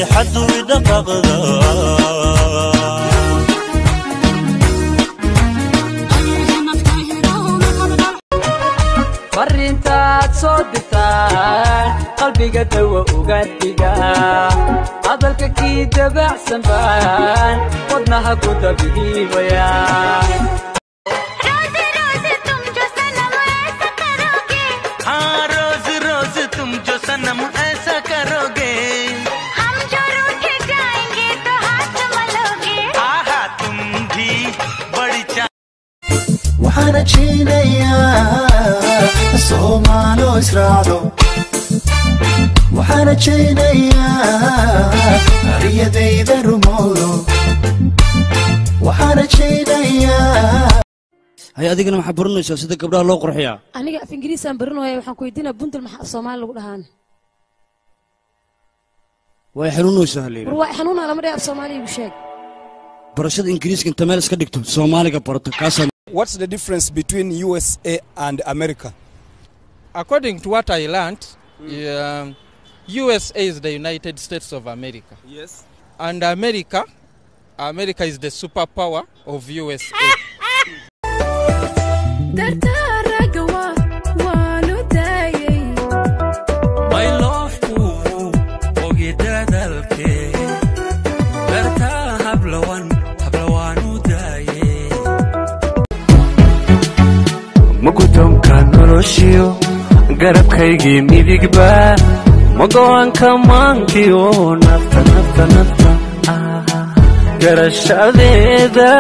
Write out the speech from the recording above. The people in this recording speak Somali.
حد ويدققدا فرنتات صدتان قلبي قد وقدقا عضلك كي تبع سنبان ودنها كنت به ويا सनम ऐसा करोगे हम जो रूठ जाएंगे तो हाथ मलोगे आहा तुम भी बड़ी waxaana jeenayaa Soomaalo israado waxaana jeenayaa ariyadayda rumowdo waxaana jeenayaa hay adigana waxa baranaysaa sida gabdhaha loo qurxiyaa aniga af ingiriis aan baranayo waxaan ku weydiinaa buntul maxaa Soomaali lagu dhahaan way xanuunaysaa leeyahay way xanuunaa lama dhaaf Soomaali igu sheeg barashada ingiriiska inta meel iska dhigto Soomaaliga barato kaas. What's the difference between USA and America? According to what I learned, USA is the United States of America. Yes. And America is the superpower of USA. My love to ogedadalke darta hablawan udaye mugutomka noloshiyo garabkaygii midigba mago'aanka maankiyo nafta garashadeeda